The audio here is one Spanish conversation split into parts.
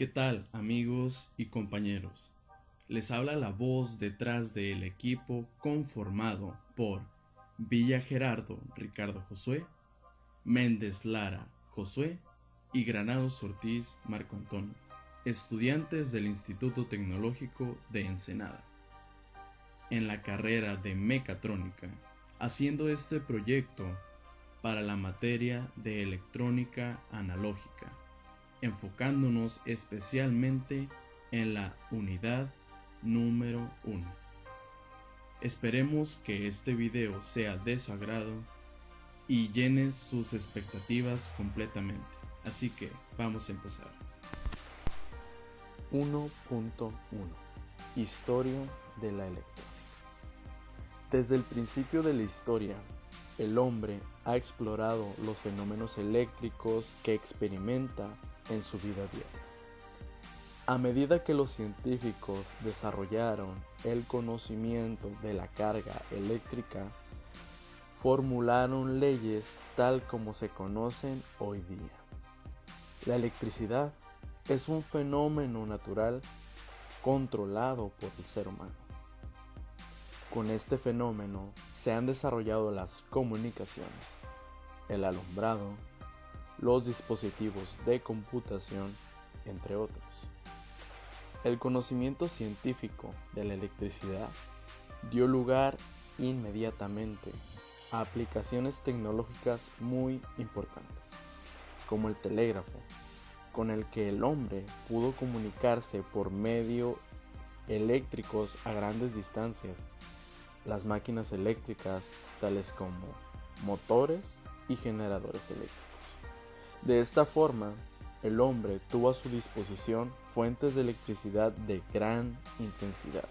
¿Qué tal, amigos y compañeros? Les habla la voz detrás del equipo conformado por Villa Gerardo Ricardo Josué, Méndez Lara Josué y Granados Ortiz Marco Antonio, estudiantes del Instituto Tecnológico de Ensenada, en la carrera de Mecatrónica, haciendo este proyecto para la materia de electrónica analógica, enfocándonos especialmente en la unidad número 1. Esperemos que este video sea de su agrado y llene sus expectativas completamente. Así que vamos a empezar. 1.1 Historia de la electrónica. Desde el principio de la historia, el hombre ha explorado los fenómenos eléctricos que experimenta en su vida diaria. A medida que los científicos desarrollaron el conocimiento de la carga eléctrica, formularon leyes tal como se conocen hoy día. La electricidad es un fenómeno natural controlado por el ser humano. Con este fenómeno se han desarrollado las comunicaciones, el alumbrado, los dispositivos de computación, entre otros. El conocimiento científico de la electricidad dio lugar inmediatamente a aplicaciones tecnológicas muy importantes, como el telégrafo, con el que el hombre pudo comunicarse por medios eléctricos a grandes distancias, las máquinas eléctricas tales como motores y generadores eléctricos. De esta forma, el hombre tuvo a su disposición fuentes de electricidad de gran intensidad,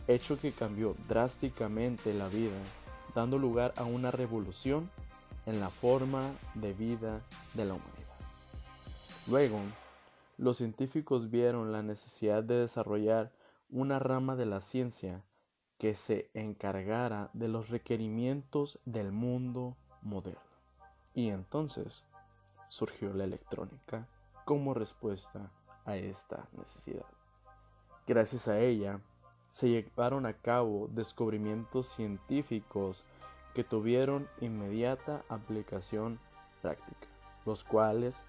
hecho que cambió drásticamente la vida, dando lugar a una revolución en la forma de vida de la humanidad. Luego, los científicos vieron la necesidad de desarrollar una rama de la ciencia que se encargara de los requerimientos del mundo moderno. Y entonces surgió la electrónica como respuesta a esta necesidad. Gracias a ella, se llevaron a cabo descubrimientos científicos que tuvieron inmediata aplicación práctica, los cuales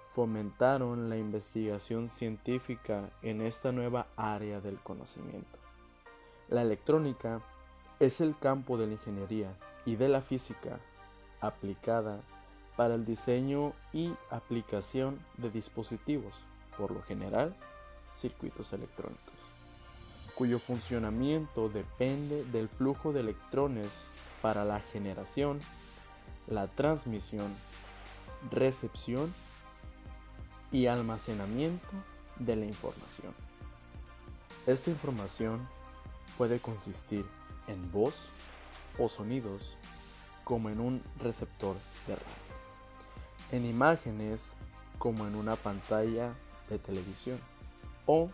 fomentaron la investigación científica en esta nueva área del conocimiento. La electrónica es el campo de la ingeniería y de la física aplicada para el diseño y aplicación de dispositivos, por lo general, circuitos electrónicos, cuyo funcionamiento depende del flujo de electrones para la generación, la transmisión, recepción y almacenamiento de la información. Esta información puede consistir en voz o sonidos, como en un receptor de radio, en imágenes, como en una pantalla de televisión, o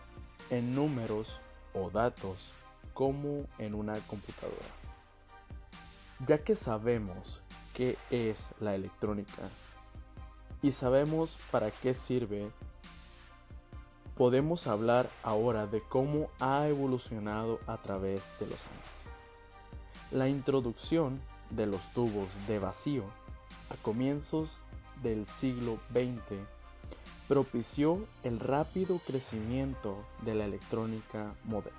en números o datos, como en una computadora. Ya que sabemos qué es la electrónica y sabemos para qué sirve, podemos hablar ahora de cómo ha evolucionado a través de los años. La introducción de los tubos de vacío a comienzos del siglo XX propició el rápido crecimiento de la electrónica moderna.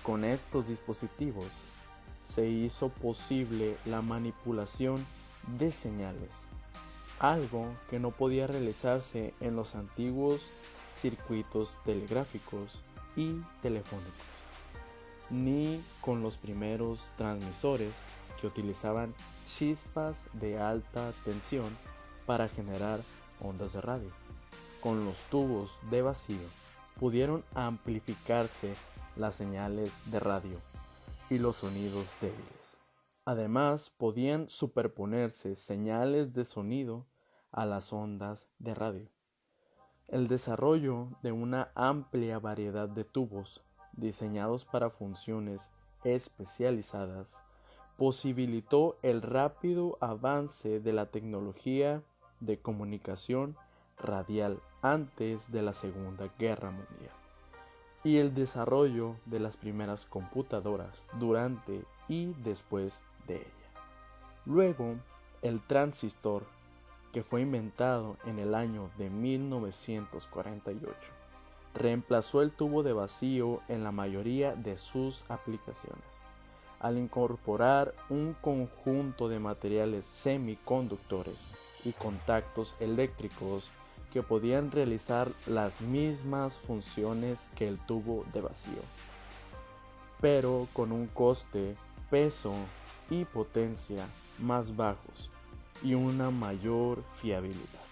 Con estos dispositivos se hizo posible la manipulación de señales, algo que no podía realizarse en los antiguos circuitos telegráficos y telefónicos, ni con los primeros transmisores que utilizaban chispas de alta tensión para generar ondas de radio. Con los tubos de vacío pudieron amplificarse las señales de radio y los sonidos débiles. Además, podían superponerse señales de sonido a las ondas de radio. El desarrollo de una amplia variedad de tubos diseñados para funciones especializadas posibilitó el rápido avance de la tecnología de comunicación radial antes de la Segunda Guerra Mundial y el desarrollo de las primeras computadoras durante y después de ella. Luego, el transistor, que fue inventado en el año de 1948, reemplazó el tubo de vacío en la mayoría de sus aplicaciones, al incorporar un conjunto de materiales semiconductores y contactos eléctricos que podían realizar las mismas funciones que el tubo de vacío, pero con un coste, peso y potencia más bajos y una mayor fiabilidad.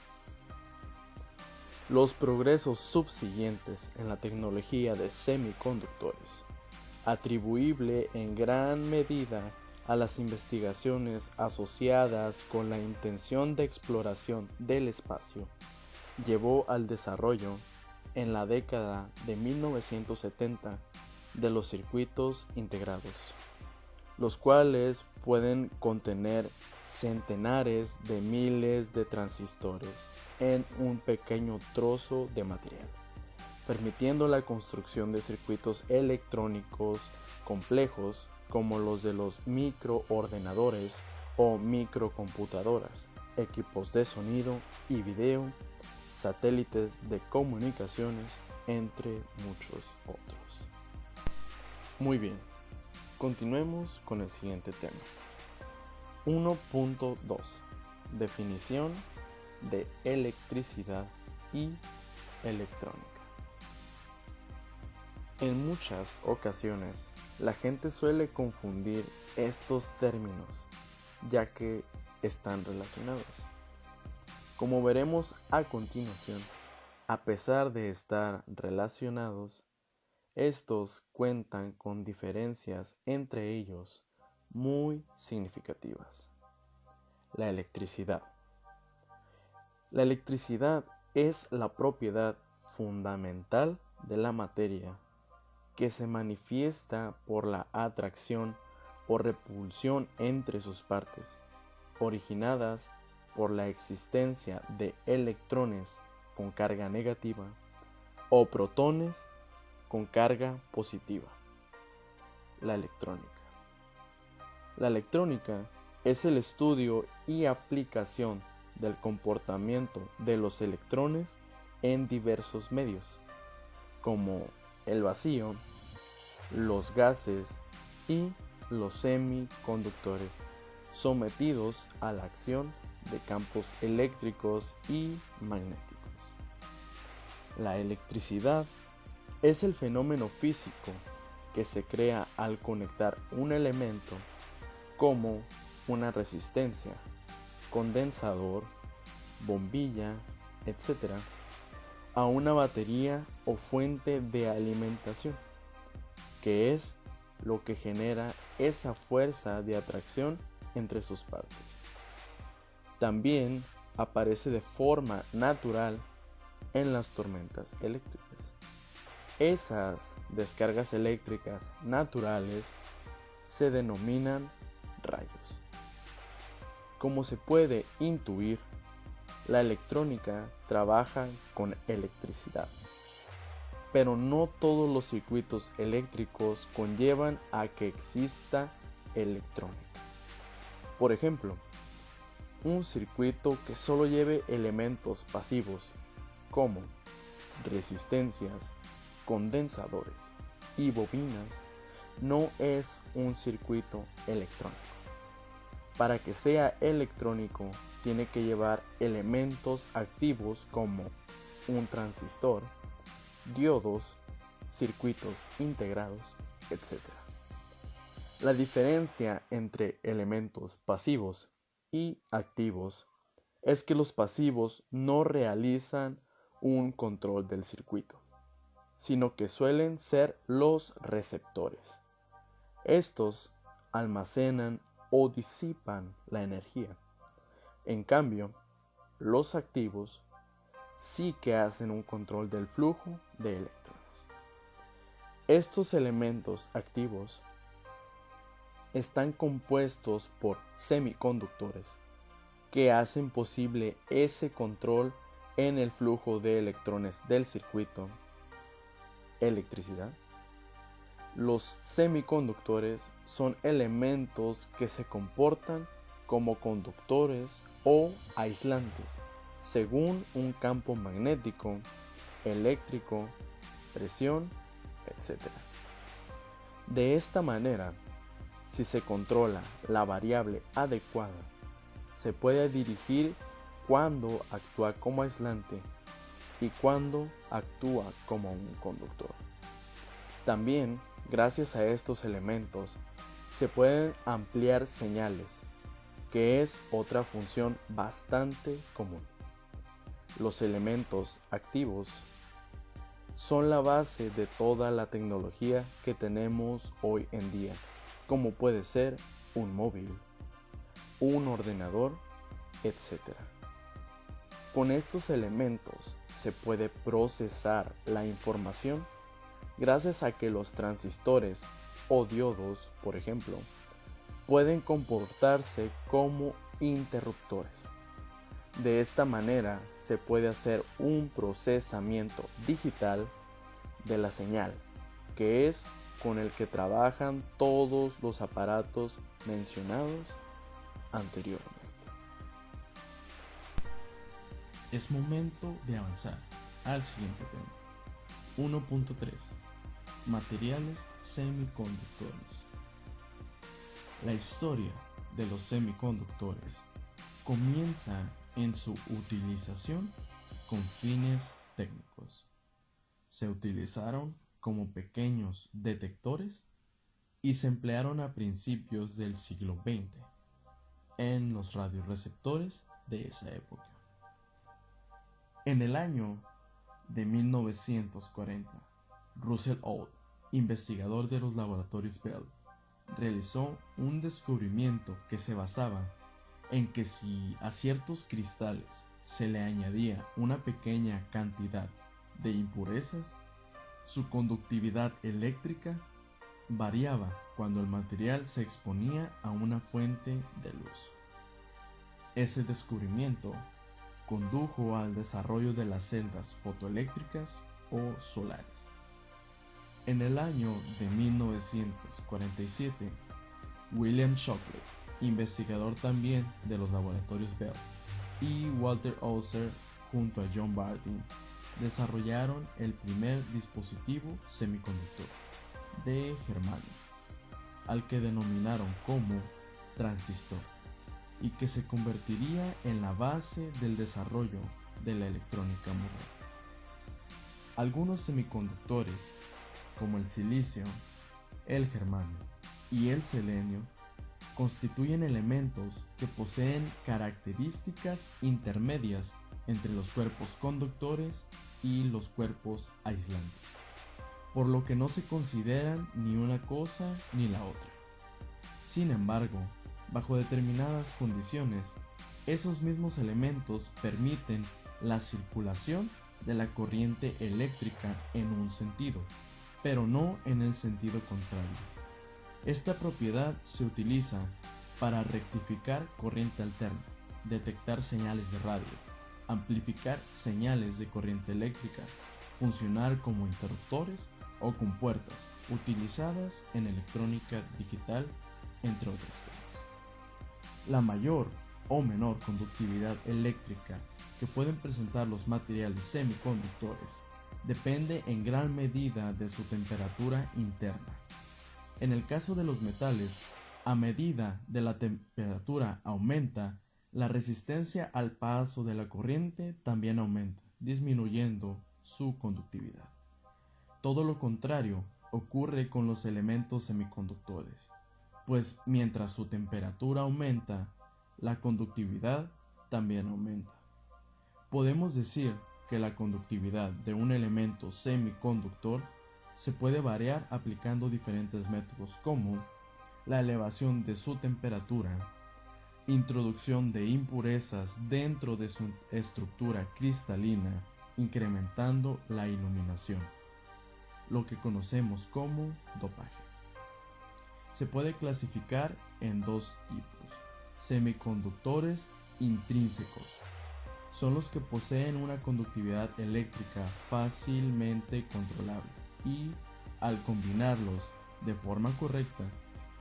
Los progresos subsiguientes en la tecnología de semiconductores, atribuible en gran medida a las investigaciones asociadas con la intención de exploración del espacio, llevó al desarrollo, en la década de 1970, de los circuitos integrados, los cuales pueden contener centenares de miles de transistores en un pequeño trozo de material, permitiendo la construcción de circuitos electrónicos complejos como los de los microordenadores o microcomputadoras, equipos de sonido y video, satélites de comunicaciones, entre muchos otros. Muy bien, continuemos con el siguiente tema. 1.2. Definición de electricidad y electrónica. En muchas ocasiones, la gente suele confundir estos términos, ya que están relacionados. Como veremos a continuación, a pesar de estar relacionados, estos cuentan con diferencias entre ellos muy significativas. La electricidad. La electricidad es la propiedad fundamental de la materia que se manifiesta por la atracción o repulsión entre sus partes, originadas por la existencia de electrones con carga negativa o protones con carga positiva. La electrónica. La electrónica es el estudio y aplicación del comportamiento de los electrones en diversos medios, como el vacío, los gases y los semiconductores, sometidos a la acción de campos eléctricos y magnéticos. La electricidad es el fenómeno físico que se crea al conectar un elemento como una resistencia, condensador, bombilla, etc., a una batería o fuente de alimentación, que es lo que genera esa fuerza de atracción entre sus partes. También aparece de forma natural en las tormentas eléctricas. Esas descargas eléctricas naturales se denominan rayos. Como se puede intuir, la electrónica trabaja con electricidad, pero no todos los circuitos eléctricos conllevan a que exista electrónica. Por ejemplo, un circuito que solo lleve elementos pasivos como resistencias, condensadores y bobinas no es un circuito electrónico. Para que sea electrónico, tiene que llevar elementos activos como un transistor, diodos, circuitos integrados, etc. La diferencia entre elementos pasivos y activos es que los pasivos no realizan un control del circuito, sino que suelen ser los receptores. Estos almacenan o disipan la energía. En cambio, los activos sí que hacen un control del flujo de electrones. Estos elementos activos están compuestos por semiconductores que hacen posible ese control en el flujo de electrones del circuito, electricidad. Los semiconductores son elementos que se comportan como conductores o aislantes, según un campo magnético, eléctrico, presión, etc. De esta manera, si se controla la variable adecuada, se puede dirigir cuándo actúa como aislante y cuándo actúa como un conductor. También, gracias a estos elementos, se pueden ampliar señales, que es otra función bastante común. Los elementos activos son la base de toda la tecnología que tenemos hoy en día, como puede ser un móvil, un ordenador, etc. Con estos elementos se puede procesar la información gracias a que los transistores o diodos, por ejemplo, pueden comportarse como interruptores. De esta manera se puede hacer un procesamiento digital de la señal, que es con el que trabajan todos los aparatos mencionados anteriormente. Es momento de avanzar al siguiente tema. 1.3. Materiales semiconductores. La historia de los semiconductores comienza en su utilización con fines técnicos. Se utilizaron como pequeños detectores y se emplearon a principios del siglo XX en los radioreceptores de esa época. En el año de 1940, Russell Oud, investigador de los laboratorios Bell, realizó un descubrimiento que se basaba en que si a ciertos cristales se le añadía una pequeña cantidad de impurezas, su conductividad eléctrica variaba cuando el material se exponía a una fuente de luz. Ese descubrimiento condujo al desarrollo de las celdas fotoeléctricas o solares. En el año de 1947, William Shockley, investigador también de los laboratorios Bell, y Walter Auser junto a John Bardeen desarrollaron el primer dispositivo semiconductor de germanio, al que denominaron como transistor, y que se convertiría en la base del desarrollo de la electrónica moderna. Algunos semiconductores, como el silicio, el germanio y el selenio, constituyen elementos que poseen características intermedias entre los cuerpos conductores y los cuerpos aislantes, por lo que no se consideran ni una cosa ni la otra. Sin embargo, bajo determinadas condiciones, esos mismos elementos permiten la circulación de la corriente eléctrica en un sentido, pero no en el sentido contrario. Esta propiedad se utiliza para rectificar corriente alterna, detectar señales de radio, amplificar señales de corriente eléctrica, funcionar como interruptores o compuertas utilizadas en electrónica digital, entre otras cosas. La mayor o menor conductividad eléctrica que pueden presentar los materiales semiconductores depende en gran medida de su temperatura interna. En el caso de los metales, a medida de la temperatura aumenta, la resistencia al paso de la corriente también aumenta, disminuyendo su conductividad. Todo lo contrario ocurre con los elementos semiconductores, pues mientras su temperatura aumenta, la conductividad también aumenta. Podemos decir que la conductividad de un elemento semiconductor se puede variar aplicando diferentes métodos como la elevación de su temperatura, introducción de impurezas dentro de su estructura cristalina, incrementando la iluminación, lo que conocemos como dopaje. Se puede clasificar en dos tipos: semiconductores intrínsecos. son los que poseen una conductividad eléctrica fácilmente controlable y, al combinarlos de forma correcta,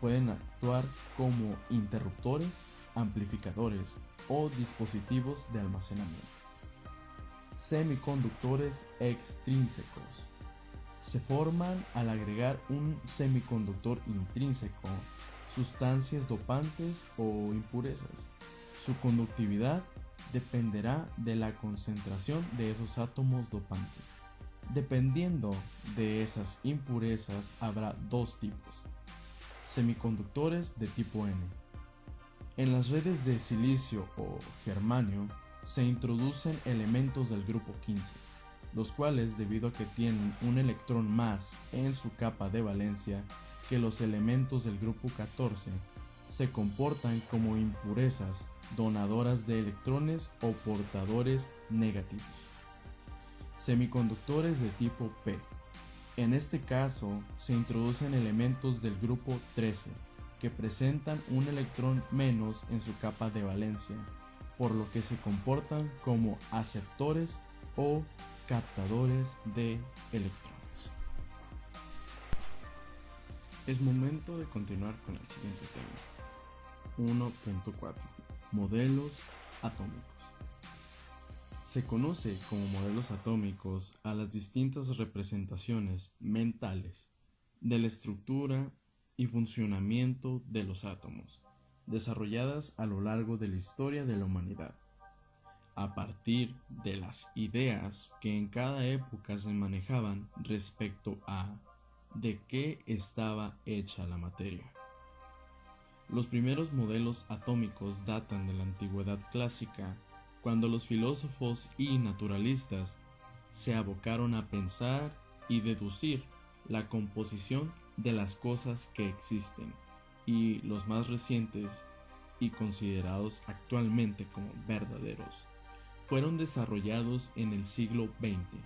pueden actuar como interruptores, amplificadores o dispositivos de almacenamiento. Semiconductores extrínsecos. Se forman al agregar un semiconductor intrínseco, sustancias dopantes o impurezas. Su conductividad dependerá de la concentración de esos átomos dopantes. Dependiendo de esas impurezas habrá dos tipos. Semiconductores de tipo N. En las redes de silicio o germanio se introducen elementos del grupo 15, los cuales, debido a que tienen un electrón más en su capa de valencia que los elementos del grupo 14, se comportan como impurezas donadoras de electrones o portadores negativos. Semiconductores de tipo P. En este caso, se introducen elementos del grupo 13 que presentan un electrón menos en su capa de valencia, por lo que se comportan como aceptores o captadores de electrones. Es momento de continuar con el siguiente tema. 1.4. Modelos atómicos. Se conoce como modelos atómicos a las distintas representaciones mentales de la estructura y funcionamiento de los átomos, desarrolladas a lo largo de la historia de la humanidad, a partir de las ideas que en cada época se manejaban respecto a de qué estaba hecha la materia. Los primeros modelos atómicos datan de la antigüedad clásica, cuando los filósofos y naturalistas se abocaron a pensar y deducir la composición de las cosas que existen, y los más recientes y considerados actualmente como verdaderos fueron desarrollados en el siglo XX,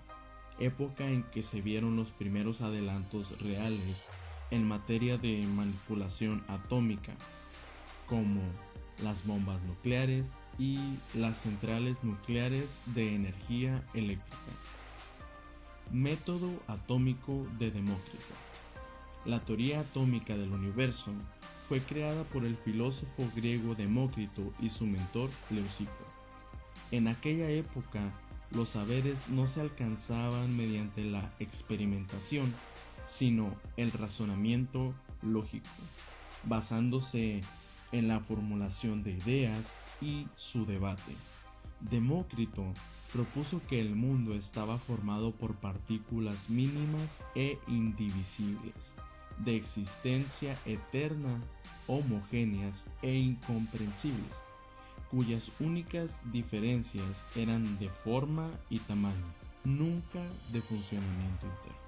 época en que se vieron los primeros adelantos reales en materia de manipulación atómica, como las bombas nucleares y las centrales nucleares de energía eléctrica. Método atómico de Demócrito. La teoría atómica del universo fue creada por el filósofo griego Demócrito y su mentor Leucipo. En aquella época, los saberes no se alcanzaban mediante la experimentación, sino el razonamiento lógico, basándose en la formulación de ideas y su debate. Demócrito propuso que el mundo estaba formado por partículas mínimas e indivisibles, de existencia eterna, homogéneas e incomprensibles, cuyas únicas diferencias eran de forma y tamaño, nunca de funcionamiento interno.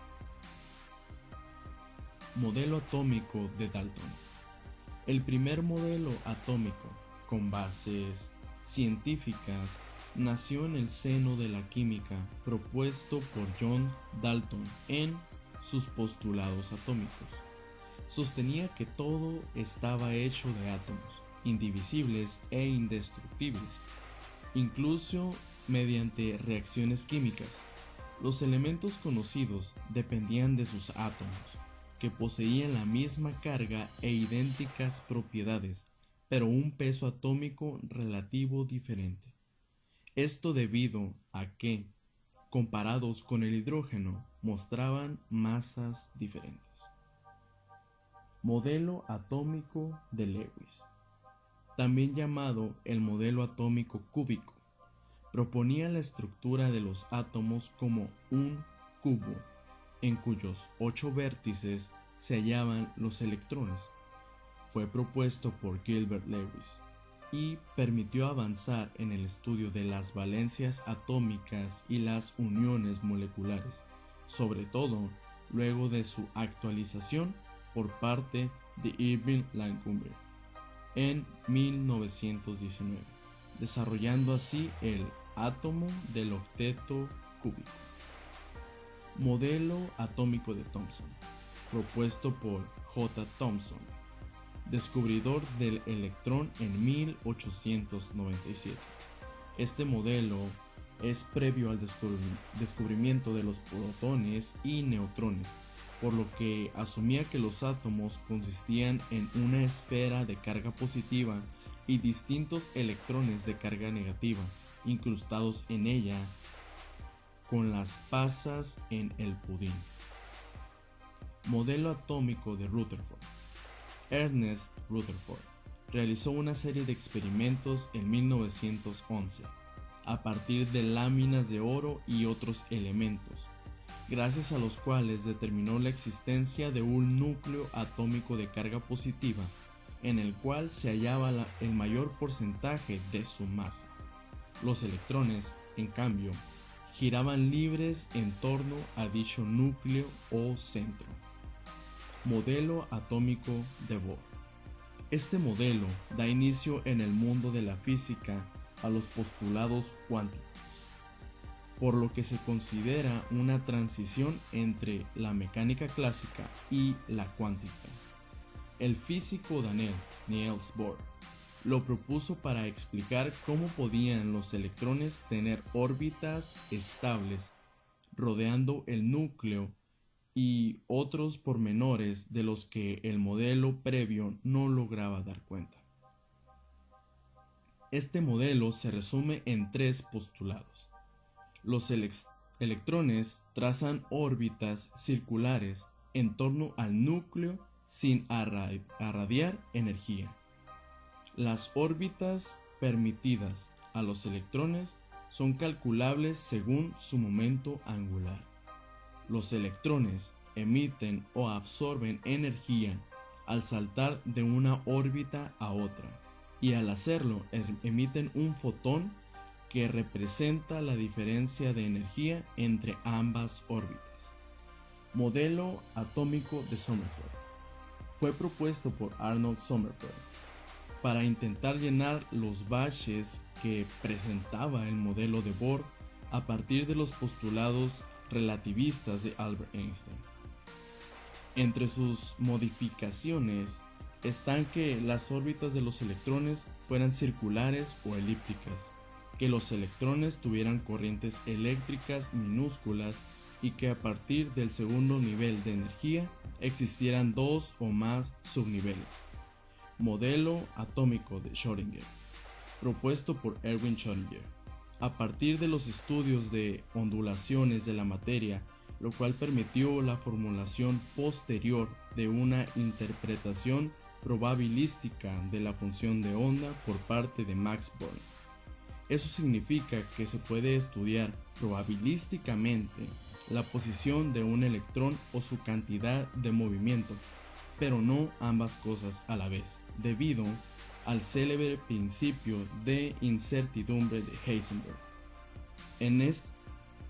Modelo atómico de Dalton. El primer modelo atómico con bases científicas nació en el seno de la química propuesto por John Dalton en sus postulados atómicos. Sostenía que todo estaba hecho de átomos, indivisibles e indestructibles, incluso mediante reacciones químicas. Los elementos conocidos dependían de sus átomos, que poseían la misma carga e idénticas propiedades, pero un peso atómico relativo diferente. Esto debido a que, comparados con el hidrógeno, mostraban masas diferentes. Modelo atómico de Lewis, también llamado el modelo atómico cúbico, proponía la estructura de los átomos como un cubo, en cuyos 8 vértices se hallaban los electrones. Fue propuesto por Gilbert Lewis y permitió avanzar en el estudio de las valencias atómicas y las uniones moleculares, sobre todo luego de su actualización por parte de Irving Langmuir en 1919, desarrollando así el átomo del octeto cúbico. Modelo atómico de Thomson, propuesto por J. Thomson, descubridor del electrón en 1897. Este modelo es previo al descubrimiento de los protones y neutrones, por lo que asumía que los átomos consistían en una esfera de carga positiva y distintos electrones de carga negativa incrustados en ella con las pasas en el pudín. Modelo atómico de Rutherford. Ernest Rutherford realizó una serie de experimentos en 1911 a partir de láminas de oro y otros elementos, gracias a los cuales determinó la existencia de un núcleo atómico de carga positiva en el cual se hallaba el mayor porcentaje de su masa. Los electrones, en cambio, giraban libres en torno a dicho núcleo o centro. Modelo atómico de Bohr. Este modelo da inicio en el mundo de la física a los postulados cuánticos, por lo que se considera una transición entre la mecánica clásica y la cuántica. El físico danés Niels Bohr lo propuso para explicar cómo podían los electrones tener órbitas estables rodeando el núcleo y otros pormenores de los que el modelo previo no lograba dar cuenta. Este modelo se resume en tres postulados. Los electrones trazan órbitas circulares en torno al núcleo sin irradiar energía. Las órbitas permitidas a los electrones son calculables según su momento angular. Los electrones emiten o absorben energía al saltar de una órbita a otra, y al hacerlo emiten un fotón que representa la diferencia de energía entre ambas órbitas. Modelo atómico de Sommerfeld. Fue propuesto por Arnold Sommerfeld para intentar llenar los baches que presentaba el modelo de Bohr a partir de los postulados relativistas de Albert Einstein. Entre sus modificaciones están que las órbitas de los electrones fueran circulares o elípticas, que los electrones tuvieran corrientes eléctricas minúsculas y que a partir del segundo nivel de energía existieran dos o más subniveles. Modelo atómico de Schrödinger, propuesto por Erwin Schrödinger, a partir de los estudios de ondulaciones de la materia, lo cual permitió la formulación posterior de una interpretación probabilística de la función de onda por parte de Max Born. Eso significa que se puede estudiar probabilísticamente la posición de un electrón o su cantidad de movimiento, pero no ambas cosas a la vez, debido al célebre principio de incertidumbre de Heisenberg.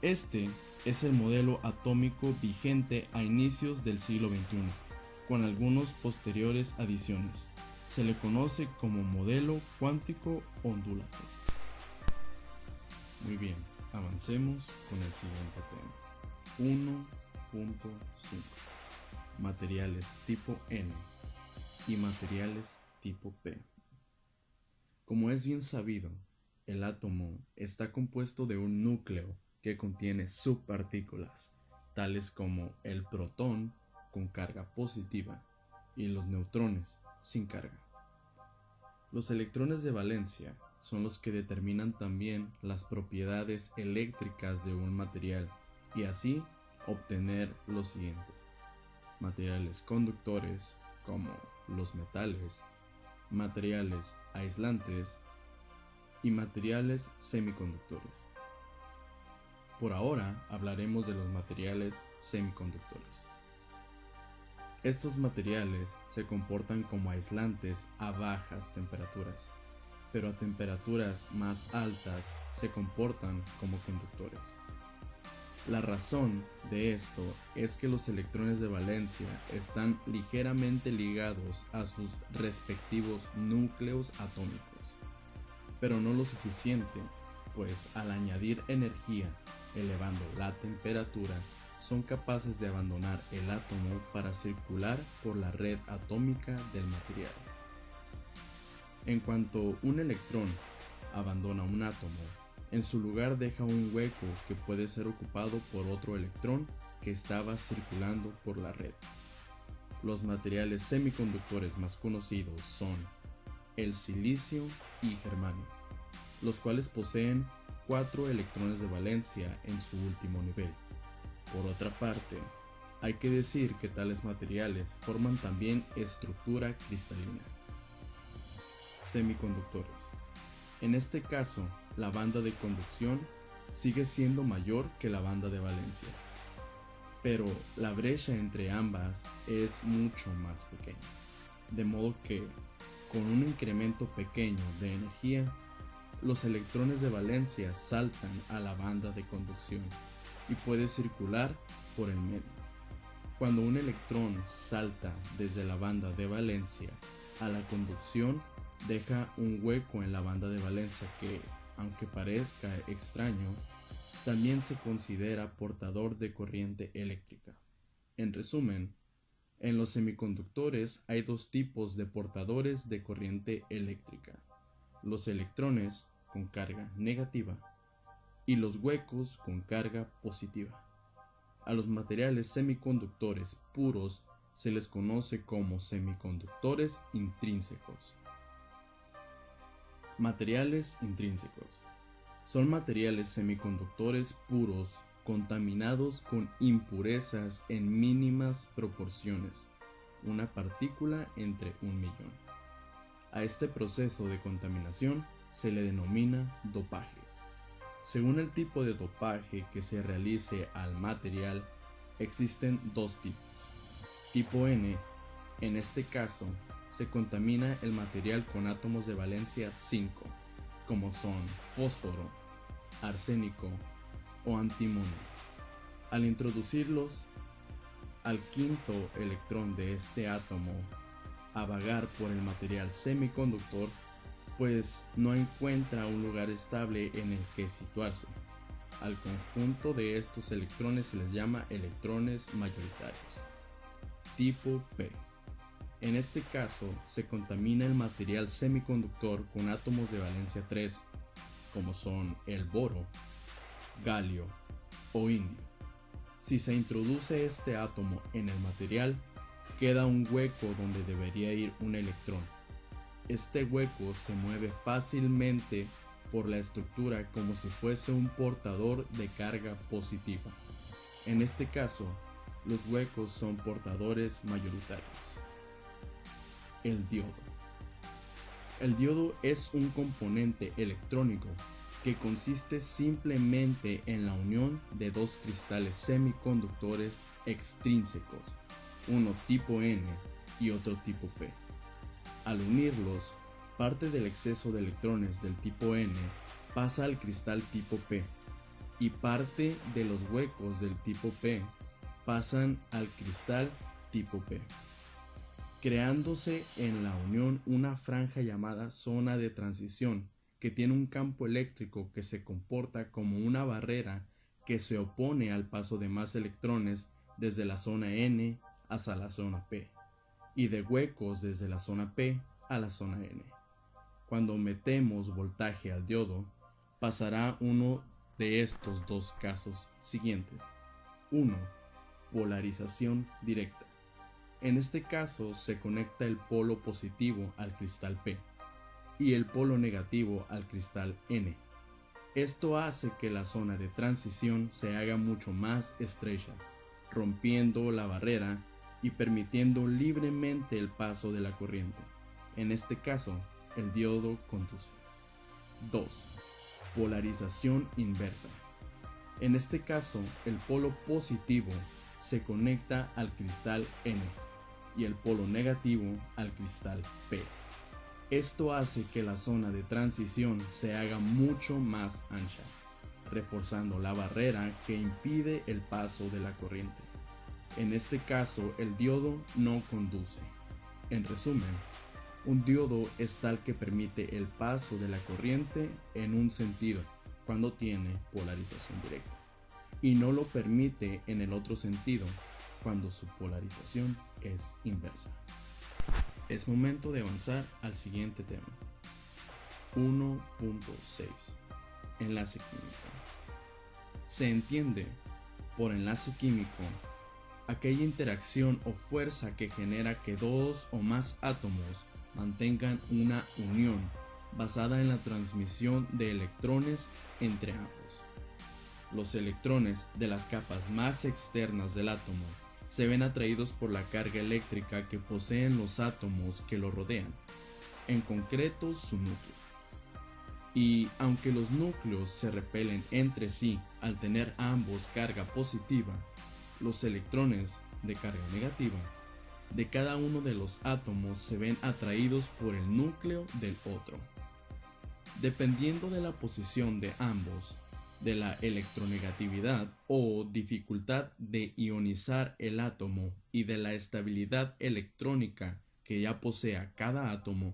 Este es el modelo atómico vigente a inicios del siglo XXI, con algunas posteriores adiciones. Se le conoce como modelo cuántico ondulatorio. Muy bien, avancemos con el siguiente tema. 1.5. Materiales tipo N y materiales tipo P. Como es bien sabido, el átomo está compuesto de un núcleo que contiene subpartículas, tales como el protón con carga positiva y los neutrones sin carga. Los electrones de valencia son los que determinan también las propiedades eléctricas de un material y así obtener lo siguiente: materiales conductores como los metales, materiales aislantes y materiales semiconductores. Por ahora hablaremos de los materiales semiconductores. Estos materiales se comportan como aislantes a bajas temperaturas, pero a temperaturas más altas se comportan como conductores. La razón de esto es que los electrones de valencia están ligeramente ligados a sus respectivos núcleos atómicos, pero no lo suficiente, pues al añadir energía, elevando la temperatura, son capaces de abandonar el átomo para circular por la red atómica del material. En cuanto un electrón abandona un átomo, En su lugar deja un hueco que puede ser ocupado por otro electrón que estaba circulando por la red. Los materiales semiconductores más conocidos son el silicio y germanio, los cuales poseen 4 electrones de valencia en su último nivel. Por otra parte, hay que decir que tales materiales forman también estructura cristalina. Semiconductores. En este caso, la banda de conducción sigue siendo mayor que la banda de valencia, pero la brecha entre ambas es mucho más pequeña, de modo que, con un incremento pequeño de energía, los electrones de valencia saltan a la banda de conducción y puede circular por el medio. Cuando un electrón salta desde la banda de valencia a la conducción, deja un hueco en la banda de valencia que, aunque parezca extraño, también se considera portador de corriente eléctrica. En resumen, en los semiconductores hay dos tipos de portadores de corriente eléctrica: los electrones con carga negativa y los huecos con carga positiva. A los materiales semiconductores puros se les conoce como semiconductores intrínsecos. Materiales intrínsecos. Son materiales semiconductores puros contaminados con impurezas en mínimas proporciones, una partícula entre 1.000.000. A este proceso de contaminación se le denomina dopaje. Según el tipo de dopaje que se realice al material, existen dos tipos. Tipo N, en este caso, se contamina el material con átomos de valencia 5, como son fósforo, arsénico o antimonio. Al introducirlos al quinto electrón de este átomo a vagar por el material semiconductor, pues no encuentra un lugar estable en el que situarse. Al conjunto de estos electrones se les llama electrones mayoritarios. Tipo P. En este caso, se contamina el material semiconductor con átomos de valencia 3, como son el boro, galio o indio. Si se introduce este átomo en el material, queda un hueco donde debería ir un electrón. Este hueco se mueve fácilmente por la estructura como si fuese un portador de carga positiva. En este caso, los huecos son portadores mayoritarios. El diodo. El diodo es un componente electrónico que consiste simplemente en la unión de dos cristales semiconductores extrínsecos, uno tipo N y otro tipo P. Al unirlos, parte del exceso de electrones del tipo N pasa al cristal tipo P y parte de los huecos del tipo P pasan al cristal tipo P, creándose en la unión una franja llamada zona de transición que tiene un campo eléctrico que se comporta como una barrera que se opone al paso de más electrones desde la zona N hasta la zona P y de huecos desde la zona P a la zona N. Cuando metemos voltaje al diodo, pasará uno de estos dos casos siguientes. 1. Polarización directa. En este caso se conecta el polo positivo al cristal P y el polo negativo al cristal N. Esto hace que la zona de transición se haga mucho más estrecha, rompiendo la barrera y permitiendo libremente el paso de la corriente. En este caso, el diodo conduce. 2. Polarización inversa. En este caso, el polo positivo se conecta al cristal N y el polo negativo al cristal P. Esto hace que la zona de transición se haga mucho más ancha, reforzando la barrera que impide el paso de la corriente. En este caso, el diodo no conduce. En resumen, un diodo es tal que permite el paso de la corriente en un sentido cuando tiene polarización directa, y no lo permite en el otro sentido cuando su polarización es inversa. Es momento de avanzar al siguiente tema. 1.6. enlace químico. Se entiende por enlace químico aquella interacción o fuerza que genera que dos o más átomos mantengan una unión basada en la transmisión de electrones entre ambos. Los electrones de las capas más externas del átomo se ven atraídos por la carga eléctrica que poseen los átomos que lo rodean, en concreto su núcleo. Y aunque los núcleos se repelen entre sí al tener ambos carga positiva, los electrones de carga negativa de cada uno de los átomos se ven atraídos por el núcleo del otro. Dependiendo de la posición de ambos, de la electronegatividad o dificultad de ionizar el átomo y de la estabilidad electrónica que ya posea cada átomo,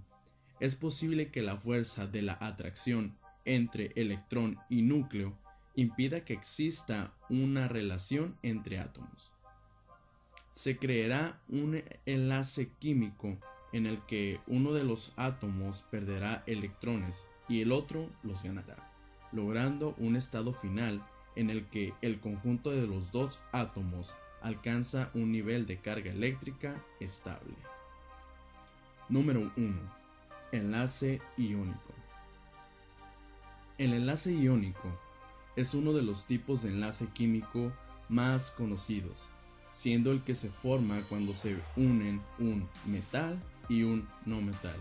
es posible que la fuerza de la atracción entre electrón y núcleo impida que exista una relación entre átomos. Se creará un enlace químico en el que uno de los átomos perderá electrones y el otro los ganará, logrando un estado final en el que el conjunto de los dos átomos alcanza un nivel de carga eléctrica estable. Número 1. Enlace iónico. El enlace iónico es uno de los tipos de enlace químico más conocidos, siendo el que se forma cuando se unen un metal y un no metal,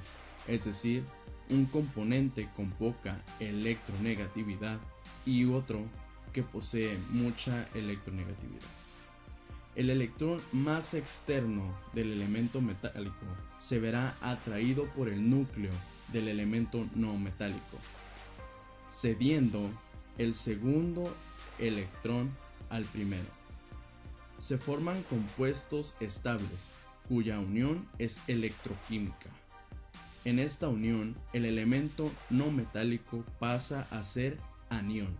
es decir, un componente con poca electronegatividad y otro que posee mucha electronegatividad. El electrón más externo del elemento metálico se verá atraído por el núcleo del elemento no metálico, cediendo el segundo electrón al primero. Se forman compuestos estables, cuya unión es electroquímica. En esta unión, el elemento no metálico pasa a ser anión,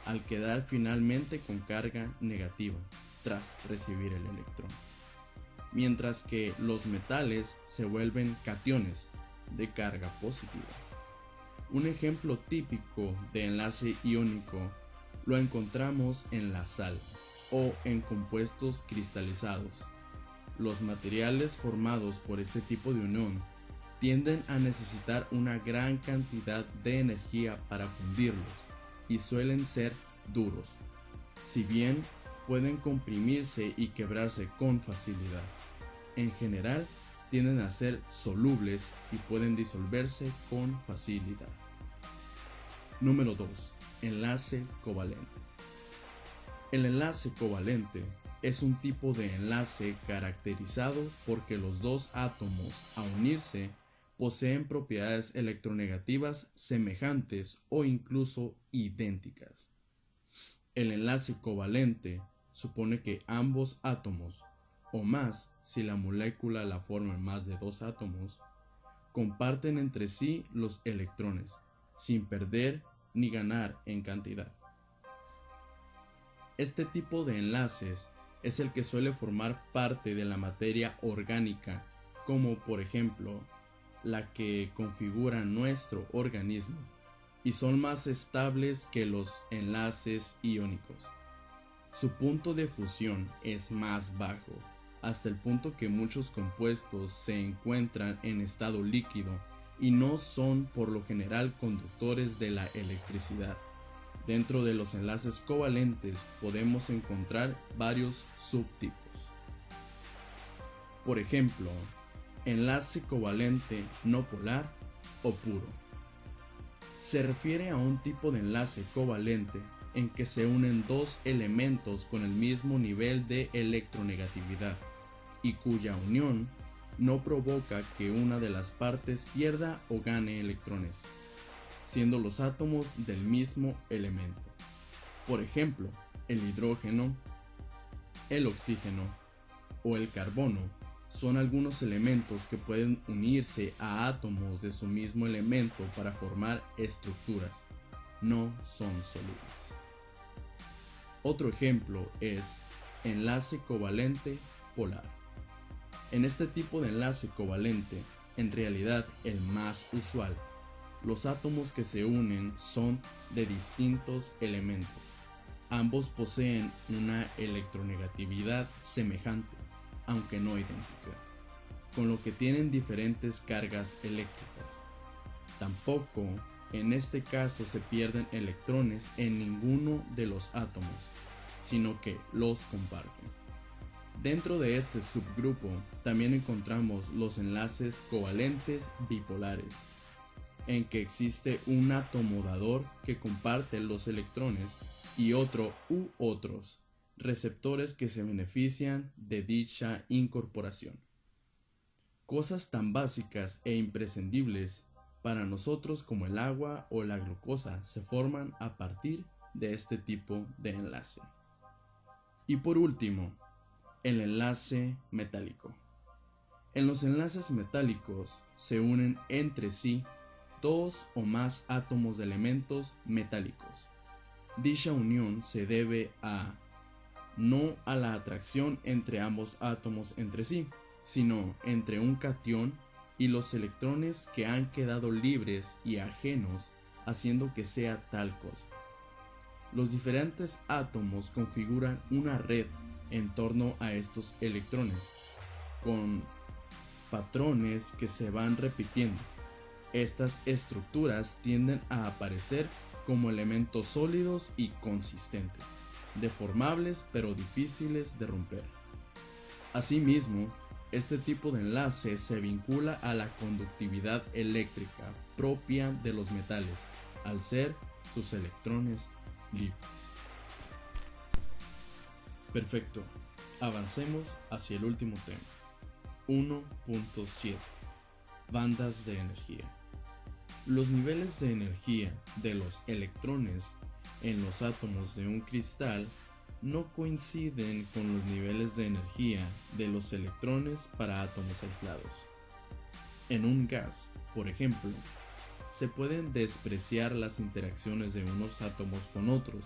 al quedar finalmente con carga negativa tras recibir el electrón, mientras que los metales se vuelven cationes de carga positiva. Un ejemplo típico de enlace iónico lo encontramos en la sal o en compuestos cristalizados. Los materiales formados por este tipo de unión tienden a necesitar una gran cantidad de energía para fundirlos y suelen ser duros, si bien pueden comprimirse y quebrarse con facilidad. En general, tienden a ser solubles y pueden disolverse con facilidad. Número 2. Enlace covalente. El enlace covalente es un tipo de enlace caracterizado porque los dos átomos, a unirse, poseen propiedades electronegativas semejantes o incluso idénticas. El enlace covalente supone que ambos átomos, o más si la molécula la forman más de dos átomos, comparten entre sí los electrones, sin perder ni ganar en cantidad. Este tipo de enlaces es el que suele formar parte de la materia orgánica, como por ejemplo la que configura nuestro organismo, y son más estables que los enlaces iónicos. Su punto de fusión es más bajo, hasta el punto que muchos compuestos se encuentran en estado líquido y no son por lo general conductores de la electricidad. Dentro de los enlaces covalentes podemos encontrar varios subtipos. Por ejemplo, enlace covalente no polar o puro. Se refiere a un tipo de enlace covalente en que se unen dos elementos con el mismo nivel de electronegatividad y cuya unión no provoca que una de las partes pierda o gane electrones, siendo los átomos del mismo elemento. Por ejemplo, el hidrógeno, el oxígeno o el carbono son algunos elementos que pueden unirse a átomos de su mismo elemento para formar estructuras. No son solubles. Otro ejemplo es enlace covalente polar. En este tipo de enlace covalente, en realidad el más usual, Los átomos que se unen son de distintos elementos. Ambos poseen una electronegatividad semejante, aunque no idéntica, con lo que tienen diferentes cargas eléctricas. Tampoco, en este caso, se pierden electrones en ninguno de los átomos, sino que los comparten. Dentro de este subgrupo también encontramos los enlaces covalentes bipolares, en que existe un átomo dador que comparte los electrones y otro u otros receptores que se benefician de dicha incorporación. Cosas tan básicas e imprescindibles para nosotros como el agua o la glucosa se forman a partir de este tipo de enlace. Y por último, el enlace metálico. En los enlaces metálicos se unen entre sí dos o más átomos de elementos metálicos. Dicha unión se debe no a la atracción entre ambos átomos entre sí, sino entre un catión y los electrones que han quedado libres y ajenos, haciendo que sea tal cosa. Los diferentes átomos configuran una red en torno a estos electrones, con patrones que se van repitiendo. Estas estructuras tienden a aparecer como elementos sólidos y consistentes, deformables pero difíciles de romper. Asimismo, este tipo de enlace se vincula a la conductividad eléctrica propia de los metales, al ser sus electrones libres. Perfecto, avancemos hacia el último tema. 1.7. Bandas de energía. Los niveles de energía de los electrones en los átomos de un cristal no coinciden con los niveles de energía de los electrones para átomos aislados. En un gas, por ejemplo, se pueden despreciar las interacciones de unos átomos con otros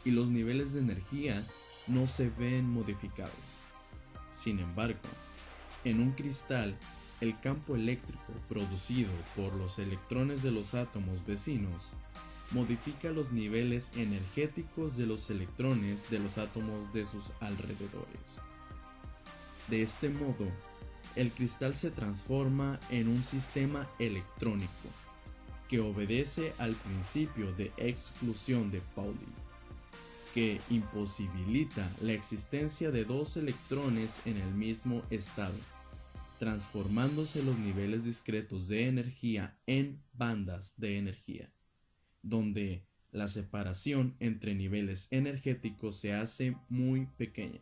y los niveles de energía no se ven modificados. Sin embargo, en un cristal, el campo eléctrico producido por los electrones de los átomos vecinos modifica los niveles energéticos de los electrones de los átomos de sus alrededores. De este modo, el cristal se transforma en un sistema electrónico que obedece al principio de exclusión de Pauli, que imposibilita la existencia de dos electrones en el mismo estado, transformándose los niveles discretos de energía en bandas de energía, donde la separación entre niveles energéticos se hace muy pequeña.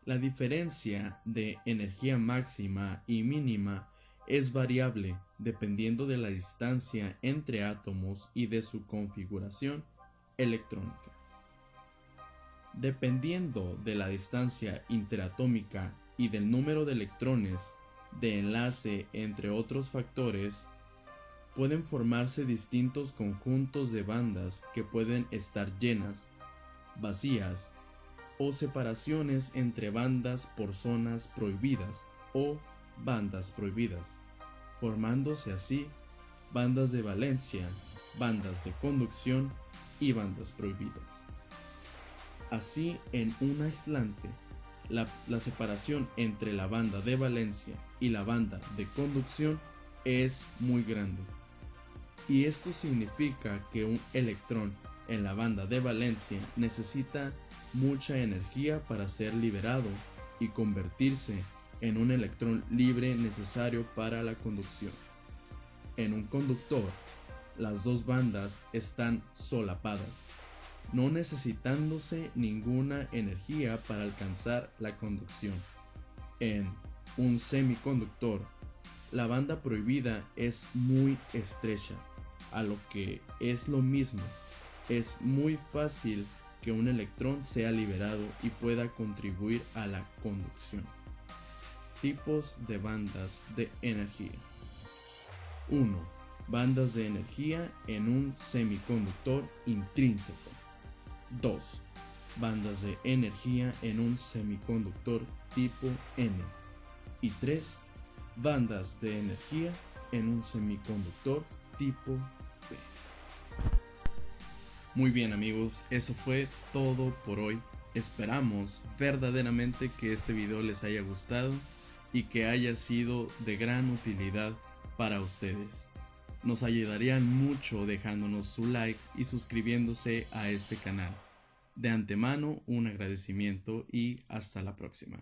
La diferencia de energía máxima y mínima es variable dependiendo de la distancia entre átomos y de su configuración electrónica. Dependiendo de la distancia interatómica y del número de electrones de enlace entre otros factores, pueden formarse distintos conjuntos de bandas que pueden estar llenas, vacías o separaciones entre bandas por zonas prohibidas o bandas prohibidas, formándose así bandas de valencia, bandas de conducción y bandas prohibidas. Así, en un aislante, la separación entre la banda de valencia y la banda de conducción es muy grande. Y esto significa que un electrón en la banda de valencia necesita mucha energía para ser liberado y convertirse en un electrón libre necesario para la conducción. En un conductor, las dos bandas están solapadas, no necesitándose ninguna energía para alcanzar la conducción. En un semiconductor, la banda prohibida es muy estrecha, a lo que es lo mismo, es muy fácil que un electrón sea liberado y pueda contribuir a la conducción. Tipos de bandas de energía. 1. Bandas de energía en un semiconductor intrínseco. 2. Bandas de energía en un semiconductor tipo N. Y 3. Bandas de energía en un semiconductor tipo B. Muy bien amigos, eso fue todo por hoy. Esperamos verdaderamente que este video les haya gustado y que haya sido de gran utilidad para ustedes. Nos ayudarían mucho dejándonos su like y suscribiéndose a este canal. De antemano un agradecimiento y hasta la próxima.